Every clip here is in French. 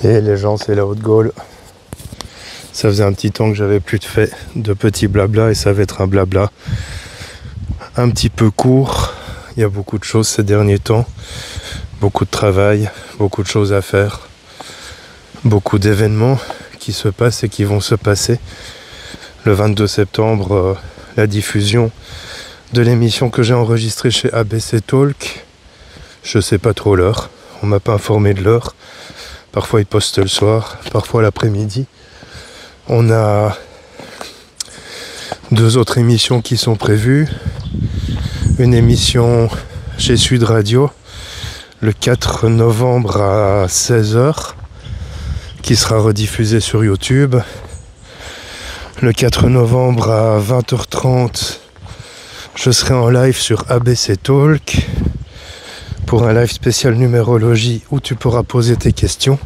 Et les gens, c'est la Haute-Gaule. Ça faisait un petit temps que j'avais plus fait de petits blabla et ça va être un blabla un petit peu court. Il y a beaucoup de choses ces derniers temps, beaucoup de travail, beaucoup de choses à faire, beaucoup d'événements qui se passent et qui vont se passer. Le 22 septembre, la diffusion de l'émission que j'ai enregistrée chez ABC Talk. Je sais pas trop l'heure, on m'a pas informé de l'heure. Parfois ils postent le soir, parfois l'après-midi. On a 2 autres émissions qui sont prévues. Une émission chez Sud Radio le 4 novembre à 16h qui sera rediffusée sur YouTube. Le 4 novembre à 20h30, je serai en live sur ABC Talk pour un live spécial numérologie où tu pourras poser tes questions,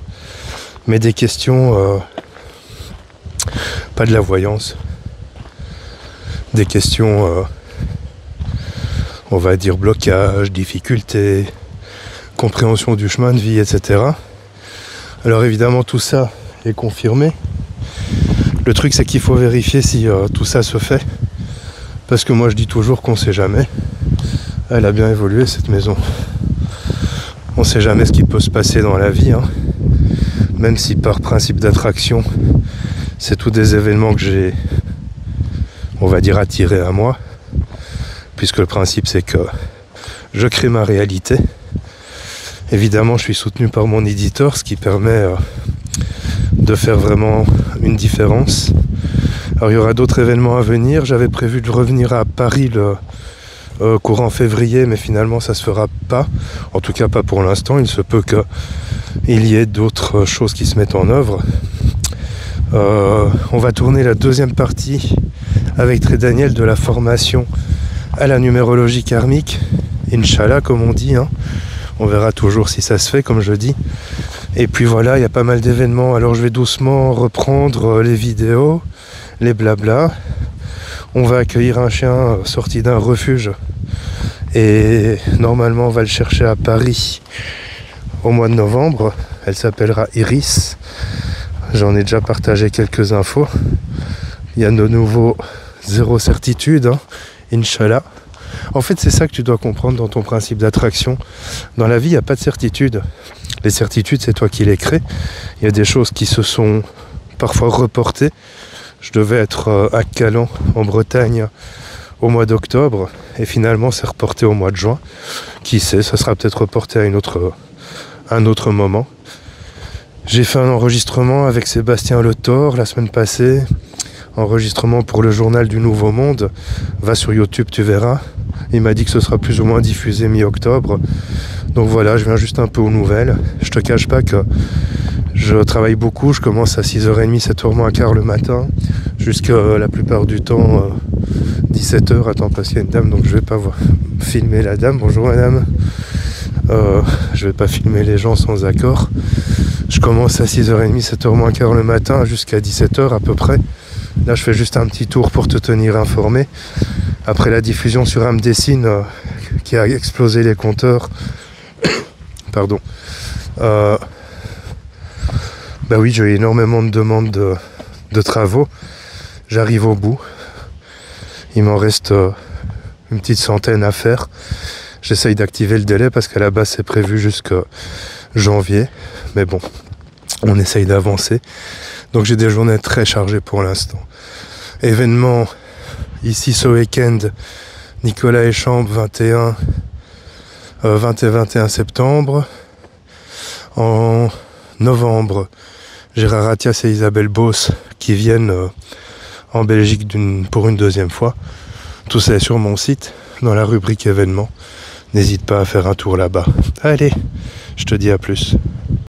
mais des questions pas de la voyance, des questions on va dire blocage, difficulté, compréhension du chemin de vie, etc. Alors évidemment tout ça est confirmé. Le truc c'est qu'il faut vérifier si tout ça se fait, parce que moi je dis toujours qu'on sait jamais. Elle a bien évolué cette maison. On sait jamais ce qui peut se passer dans la vie, hein. Même si par principe d'attraction c'est tous des événements que j'ai, on va dire, attirés à moi, puisque le principe c'est que je crée ma réalité. Évidemment je suis soutenu par mon éditeur, ce qui permet de faire vraiment une différence. Alors il y aura d'autres événements à venir. J'avais prévu de revenir à Paris le courant février, mais finalement ça se fera pas, en tout cas pas pour l'instant. Il se peut qu'il y ait d'autres choses qui se mettent en œuvre. On va tourner la deuxième partie avec Très Daniel de la formation à la numérologie karmique, Inch'Allah comme on dit, hein. On verra toujours si ça se fait, comme je dis. Et puis voilà, il y a pas mal d'événements. Alors je vais doucement reprendre les vidéos, les blabla. On va accueillir un chien sorti d'un refuge et normalement on va le chercher à Paris au mois de novembre. Elle s'appellera Iris. J'en ai déjà partagé quelques infos. Il y a de nouveau zéro certitude, hein. Inch'Allah. En fait, c'est ça que tu dois comprendre dans ton principe d'attraction. Dans la vie, il n'y a pas de certitude. Les certitudes, c'est toi qui les crées. Il y a des choses qui se sont parfois reportées. Je devais être à Calan, en Bretagne, au mois d'octobre. Et finalement, c'est reporté au mois de juin. Qui sait, ça sera peut-être reporté à un autre moment. J'ai fait un enregistrement avec Sébastien Le Thor la semaine passée. Enregistrement pour le journal du Nouveau Monde. Va sur YouTube, tu verras. Il m'a dit que ce sera plus ou moins diffusé mi-octobre. Donc voilà, je viens juste un peu aux nouvelles. Je te cache pas que je travaille beaucoup. Je commence à 6h30, 7h moins quart le matin. Jusqu'à la plupart du temps 17h. Attends, parce qu'il y a une dame, donc je vais pas filmer la dame. Bonjour madame. Je vais pas filmer les gens sans accord. Je commence à 6h30, 7h moins quart le matin jusqu'à 17h à peu près. Là, je fais juste un petit tour pour te tenir informé. Après la diffusion sur Amdessine qui a explosé les compteurs, pardon. Bah oui, j'ai énormément de demandes de travaux. J'arrive au bout. Il m'en reste une petite centaine à faire. J'essaye d'activer le délai parce qu'à la base, c'est prévu jusqu'à janvier. Mais bon, on essaye d'avancer. Donc j'ai des journées très chargées pour l'instant. Événement ici ce week-end, Nicolas Échamps, 20 et 21 septembre. En novembre, Gérard Attias et Isabelle Beauce qui viennent en Belgique pour une deuxième fois. Tout ça est sur mon site, dans la rubrique événements. N'hésite pas à faire un tour là-bas. Allez, je te dis à plus.